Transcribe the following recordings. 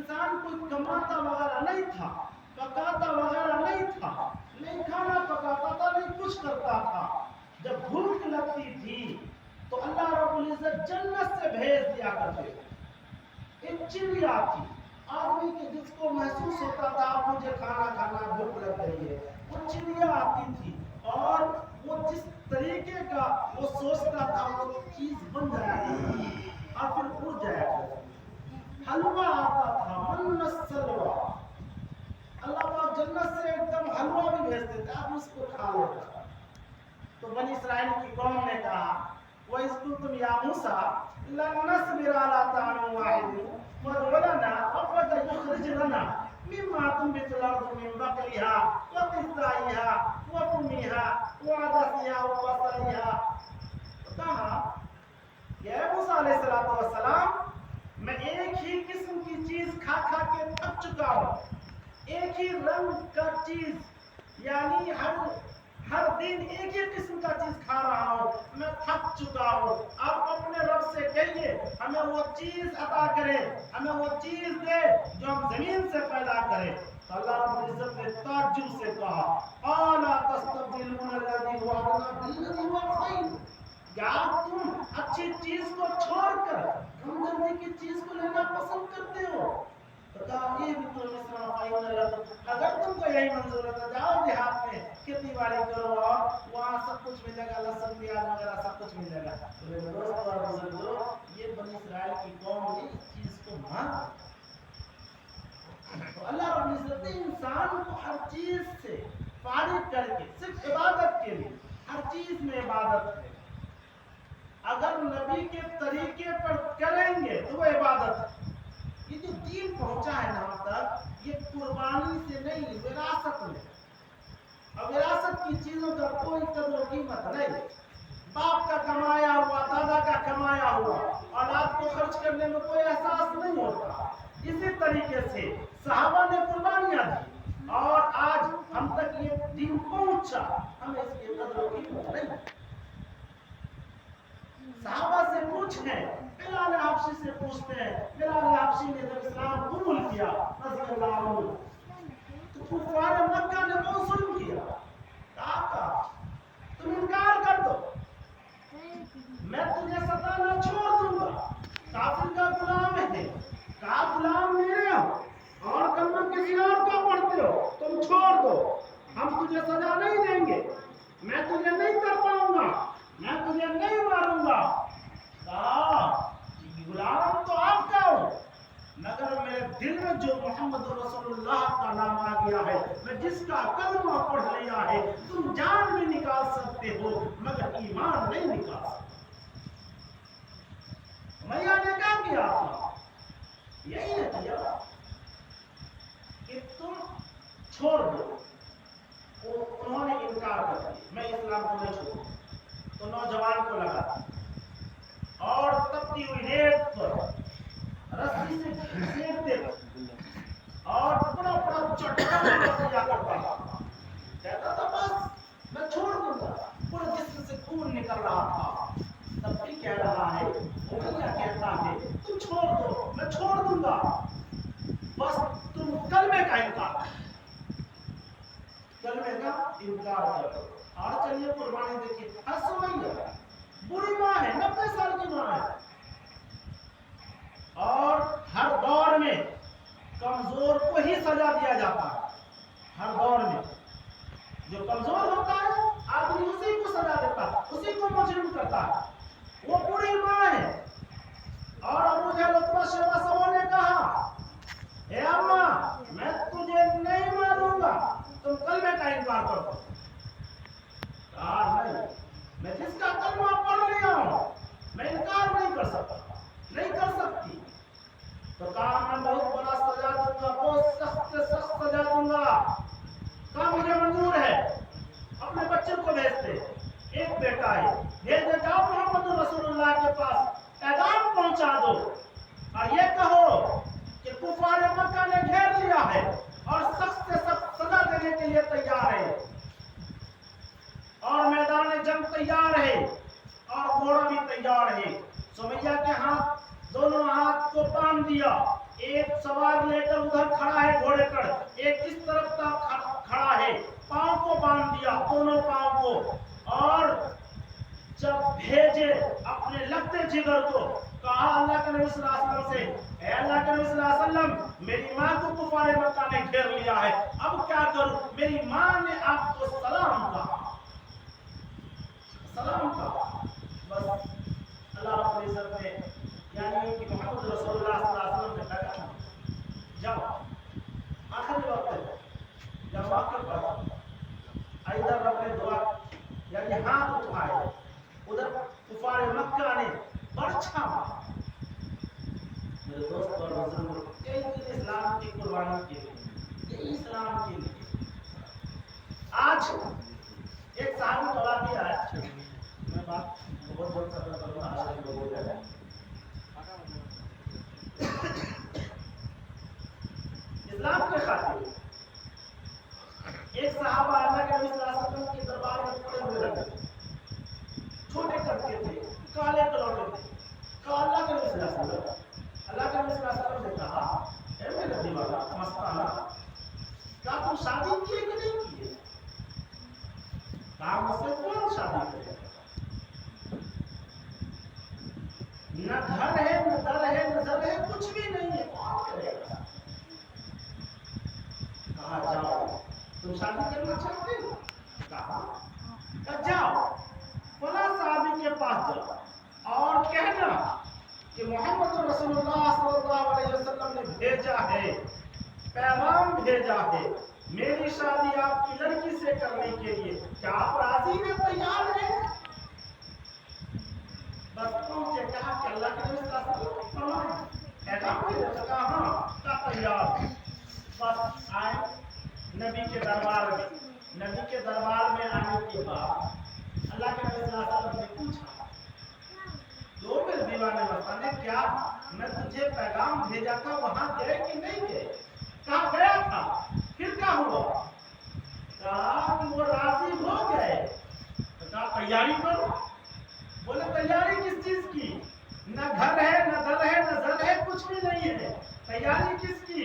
इंसान कोई कमाता वगैरह नहीं था, पकाता वगैरह नहीं था, नहीं खाना पकाता था, नहीं कुछ करता था। जब भूख लगती थी तो अल्लाह रब्बुल इज्जत जन्नत से भेज दिया करते थे। एक चिड़िया थी, आदमी के जिसको महसूस होता था मुझे खाना खाना, भूख लग रही है, वो चिड़िया आती थी और वो जिस तरीके का वो सोचता था वो चीज बन जाया करती और फिर उड़ जाया करती। हलवा आता था, मन्नसलवा, अल्लाह पाक जन्नत से एकदम हलवा भी भेजते थे, आप उसको खा लेता। तो बनी इस्राइल की कौम ने कहा वइज़कुल्तुम या मूसा लन नस्बिर अला ता'ामिन वाहिदिन फद'u लना रब्बका युखरिज लना मिम्मा तुंबितुल अर्दु मिन बक़लिहा व क़िस्साइहा व फूमिहा व अदसिहा व बसलिहा। कहा या मूसा अलैहिस्सलातु वस्सलाम, मैं एक ही किस्म की चीज खा खा के थक चुका हूँ, एक ही रंग का चीज, यानी हर दिन एक ही किस्म का चीज खा रहा हूँ, मैं थक चुका हूँ। आप अपने रब से कहिए हमें वो चीज अता करे, हमें वो चीज दे जो हम जमीन से पैदा करें। तो अल्लाह रब्बुल इज्जत ने ताज्जुब से कहा अला तस्तब्दिलून अल्लज़ी हुवा अदना बिल्लज़ी हुवा खैर, क्या तुम अच्छी चीज को छोड़कर कमजोरी की चीज को लेना पसंद करते हो? तो कहा ये भी तो मिस्रा फाइन लग, अगर तुमको यही मंजूर है तो जाओ देहात में खेती बाड़ी करो और वहाँ सब कुछ मिलेगा, लहसुन प्याज वगैरह सब कुछ मिलेगा। तो मेरे दोस्तों और बुजुर्गों, ये बनी इस्राइल की कौम ने इस चीज को माना। तो अल्लाह रब्बुल इज्जत ने इंसान को हर चीज से फारिग करके सिर्फ इबादत के लिए, हर चीज में इबादत है। अगर नबी के तरीके पर करेंगे तो वो इबादत है। ये जो दीन पहुंचा है ना हम तक, ये कुर्बानी से नहीं, विरासत में। अब विरासत की चीजों का कोई कदर कीमत नहीं। बाप का कमाया हुआ, दादा का कमाया हुआ औलाद को खर्च करने में कोई एहसास नहीं होता। इसी तरीके से सहाबा ने कुर्बानियां दी और आज हम तक ये दीन पहुंचा, हमें इसकी कदर कीमत नहीं। सहाबा से पूछें, बिलाल हाबशी से पूछते हैं, बिलाल हाबशी ने जब इस्लाम कबूल किया रज़ियल्लाहु अन्हु, तो कुफार मक्का ने बहुत जुल्म किया। कहा तुम इनकार कर दो, मैं तुझे सताना छोड़ दूंगा, काफिर का गुलाम है, का गुलाम मेरे हो और कलमा किसी और का पढ़ते हो, तुम छोड़ दो, हम तुझे सजा नहीं देंगे, मैं तुझे नहीं कर पाऊंगा, मैं तुझे नहीं मारूंगा। कहा गुलाम तो आपका हो, मगर मेरे दिल में जो मोहम्मद रसूलुल्लाह का नाम आ गया है, मैं जिसका कलमा पढ़ लिया है, तुम जान भी निकाल सकते हो मगर ईमान नहीं निकाल सकते। मैया ने क्या किया था? यही ने किया कि तुम छोड़ दो। उन्होंने इनकार कर दिया, मैं इस्लाम को नहीं छोड़ूंगा। तो नौजवान को लगा और तपती हुई रेत पर रस्सी से घसीटते और बड़ा बड़ा चट्टान दिया करता था। कहता था बस मैं छोड़ दूंगा, पूरे जिस्म से खून निकल रहा था। तब भी कह रहा है, वो क्या कहता है, तुम छोड़ दो, मैं छोड़ दूंगा, बस तुम कलमे का इनकार करो। और चलिए कुर्बानी देखिए, असमैया बुरी माँ है, 90 साल की माँ है और हर दौर में कमजोर को ही सजा दिया जाता है। हर दौर में जो कमजोर होता है आदमी उसी को सजा देता है, उसी को मुजरिम करता है। वो बुरी माँ है। और अबू जहल उतबा शेबा सबों ने कहा, हे अम्मा मैं तुझे नहीं मारूंगा, तुम कलमे का इनकार करो। नहीं, मैं जिसका कलमा पढ़ लिया हूं मैं इनकार नहीं कर सकता, नहीं कर सकती। तो कहा मैं बहुत बड़ा सजा दूंगा, बहुत सख्त से सख्त सजा दूंगा। कहा मुझे मंजूर है, अपने बच्चे को भेजते, एक बेटा है, भेज दे, जाओ मोहम्मद रसूलुल्लाह के पास पैगाम पहुंचा दो और ये कहो कि कुफार मक्का ने घेर लिया है और सख्त से सख्त सजा देने के लिए तैयार है और मैदान जंग तैयार है और घोड़ा भी तैयार है। सुमैया के हाथ, दोनों हाथ को बांध दिया, ایک سوار لے کر ادھر کھڑا ہے گھوڑے پر، ایک اس طرف کھڑا ہے، پاؤں کو باندھ دیا دونوں پاؤں کو، اور جب بھیجے اپنے لگتے جگر کو، کہا اللہ کے نبی صلی اللہ علیہ وسلم سے، اے اللہ کے نبی صلی اللہ علیہ وسلم، میری ماں کو کفار مکہ نے گھیر لیا ہے، اب کیا کروں؟ میری ماں نے آپ کو سلام کہا، سلام کہا، بس اللہ رب العزت نے یعنی کہ محمد رسول اللہ صلی اللہ علیہ وسلم نے کہا جاؤ، آخری وقت ہے، جب آخر پر ادھر رب نے دعا یعنی ہاتھ اٹھائے، ادھر کفار مکہ نے برچھا مارا۔ میرے دوست اور بزرگوں، یہی اسلام کی قربانی کے لیے، یہی اسلام کے لیے آج ایک صحابی کا واقعہ ہے، میں بات بہت بہت ختم کروں گا، آج ہو جائے۔ اسلام کے خاطر ایک صحابہ اللہ کے نبی صلی اللہ علیہ وسلم کے دربار میں کھڑے ہوئے رہتے، چھوٹے کرتے تھے، کالے کلوٹے تھے، کہا اللہ کے نبی صلی اللہ علیہ وسلم، اللہ کے نبی صلی اللہ علیہ وسلم نے کہا، اے میرے دیوانہ مستانہ، کیا تم شادی کیے کہ نہیں کیے؟ کہا مجھ سے کون شادی کرے گا؟ نہ گھر ہے، نہ در ہے، نہ زر ہے، کچھ بھی نہیں ہے، کون کرے گا؟ کہا جاؤ، تم شادی کرنا چاہتے ہو؟ کہا جاؤ فلاں صحابی کے پاس جاؤ اور کہنا کہ محمد رسول اللہ صلی اللہ علیہ وسلم نے بھیجا ہے، پیغام بھیجا ہے میری شادی آپ کی لڑکی سے کرنے کے لیے، کیا آپ راضی ہیں، تیار ہیں؟ بس پہنچے، کہا کہ اللہ کے نبی صلی اللہ علیہ وسلم فرمائیں، پیغام بھیجا، کہا ہاں، کہا تیار۔ بس آئے نبی کے دربار میں، نبی کے دربار میں آنے کے بعد اللہ کے نبی صلی اللہ علیہ وسلم نے پوچھا، تو میرے دیوانے مستانے، کیا میں تجھے پیغام بھیجا تھا وہاں گئے کہ نہیں گئے؟ کہا گیا تھا، پھر کیا ہوا؟ کہا کہ وہ راضی ہو گئے۔ کہا تیاری کرو۔ بولے تیاری کس چیز کی؟ نہ گھر ہے، نہ در ہے، نہ زر ہے، کچھ بھی نہیں ہے، تیاری کس کی؟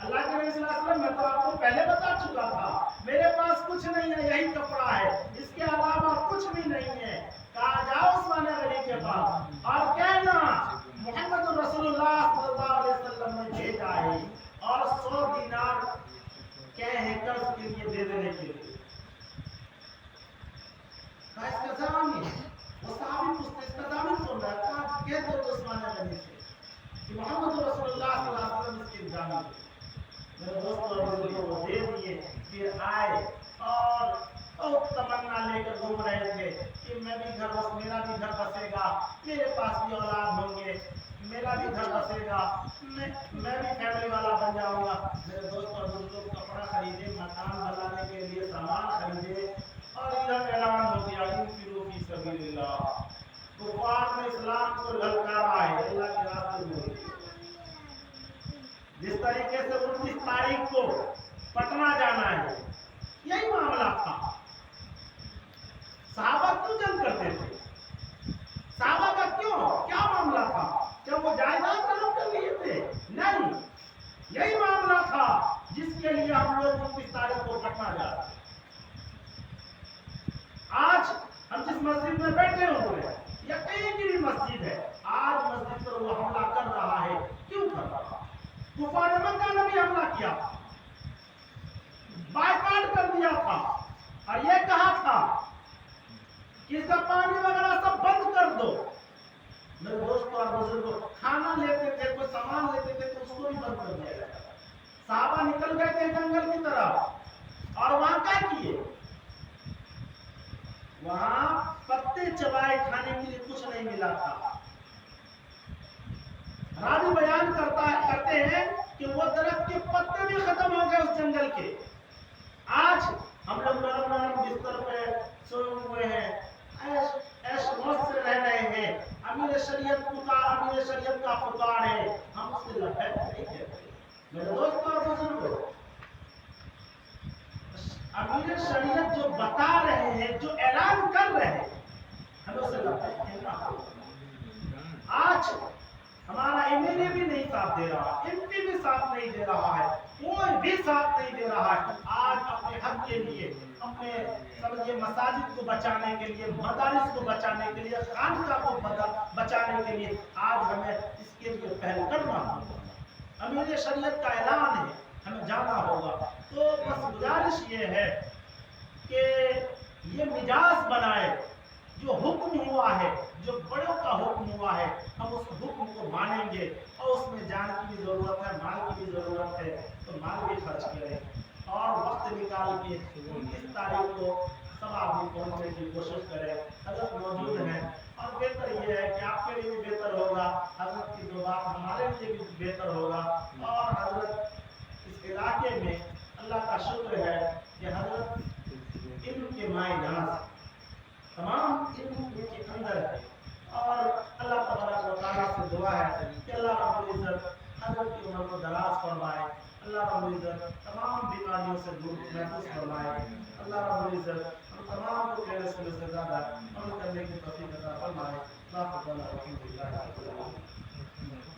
اللہ کے نبی صلی اللہ علیہ وسلم، میں تو آپ کو پہلے بتا چکا تھا، میرے پاس کچھ نہیں ہے، یہی کپڑا ہے، اس کے علاوہ کچھ بھی نہیں ہے۔ کہا جاؤ عثمان غنی کے پاس اور کہنا محمد رسول اللہ صلی اللہ علیہ وسلم نے بھیجا ہے اور 100 دینار کہے ہیں قرض کے لیے دے دینے کے لیے۔ کہا اس کا ضامن ہے، وہ صحابی پوچھتے اس کا ضامن کون رہا؟ کہا کہہ دو عثمان غنی سے کہ محمد رسول اللہ صلی اللہ علیہ وسلم اس کے ضامن ہے۔ میرے دوستوں اور بزرگوں کو دے دیے، پھر آئے اور بہت تمنا لے کر گھوم رہے تھے کہ میں بھی گھر بس، میرا بھی گھر بسے گا، میرے پاس بھی اولاد ہوں گے، میرا بھی گھر بسے گا، میں بھی فیملی والا بن جاؤں گا۔ میرے دوست اور بزرگوں کپڑا خریدے، مکان بنانے کے لیے سامان خریدے، اور ادھر اعلان ہو گیا انفروا فی سبیل اللہ، کفار نے اسلام کو للکارا ہے، اللہ کے راستے میں۔ جس طریقے سے 29 تاریخ کو پٹنہ جانا ہے، یہی معاملہ تھا۔ صحابہ کیوں جنگ کرتے تھے؟ صحابہ کا کیا معاملہ تھا؟ کیا وہ جائیداد طلب کر لیے تھے؟ نہیں، یہی معاملہ تھا جس کے لیے ہم لوگ 29 تاریخ کو پٹنہ جا رہے ہیں۔ آج ہم جس مسجد میں بیٹھے ہوئے ہیں یا کہیں کی بھی مسجد ہے، آج مسجد پر وہ حملہ کر رہا ہے، کیوں کر رہا ہے؟ کفار مکہ نے بھی حملہ کیا تھا، بائیکاٹ کر دیا تھا، اور یہ کہا تھا کہ اس کا پانی وغیرہ سب بند کر دو۔ میرے دوستوں اور بزرگوں، کھانا لیتے تھے، کوئی سامان لیتے تھے تو اس کو بھی بند کر دیا جاتا تھا۔ صحابہ نکل گئے تھے جنگل کی طرف، اور وہاں کیا کیے؟ وہاں پتے چبائے، کھانے کے لیے کچھ نہیں ملا تھا۔ راوی بیان کرتے ہیں کہ وہ درخت کے پتے بھی ختم ہو گئے اس جنگل کے۔ آج ہم لوگ نرم نرم بستر پہ سوئے ہوئے ہیں، ایش موج سے رہ رہے ہیں، امیر شریعت کا پکار ہے، ہم اس سے لبیک نہیں کہتے۔ میرے دوستوں اور بزرگوں، امیر شریعت جو بتا رہے ہیں، جو اعلان کر رہے ہیں، ہمیں اسے لبیک کہنا ہوگا۔ آج ہمارا ایم ایل اے بھی نہیں ساتھ دے رہا، ایم پی साथ नहीं दे रहा है, कोई भी साथ नहीं दे रहा है। आज अपने हक के लिए, अपने समझिए मसाजिद को बचाने के लिए, मदारिस को बचाने के लिए, खानका को बचाने के लिए आज हमें इसके लिए पहल करना होगा। अमीर शरीयत का ऐलान है, हमें जाना होगा। तो बस गुजारिश ये है कि ये मिजाज बनाए, जो हुक्म हुआ है, जो बड़ों का हुक्म हुआ है, हम उस हुक्म को मानेंगे। और उसमें जान की भी जरूरत है, माल की भी जरूरत है, तो माल भी खर्च करें और वक्त निकाल के 29 तारीख को सब आदमी पहुंचने की कोशिश करें। हजरत मौजूद हैं और बेहतर ये है कि आपके लिए भी बेहतर होगा, हजरत की जो बात हमारे लिए भी बेहतर होगा। और हजरत इस इलाके में अल्लाह का शुक्र है कि हजरत इल्म के मायदान तमाम इल्म के अंदर है। और अल्लाह तबारक व तआला से दुआ है कि अल्लाह रब्बुल इज्जत हजरत की उम्र को दराज फरमाए, अल्लाह रब्बुल इज्जत तमाम बीमारियों से दूर महफूज फरमाए, अल्लाह रब्बुल इज्जत हम तमाम को कहने से ज़्यादा अमल करने की तौफीक अता फरमाए।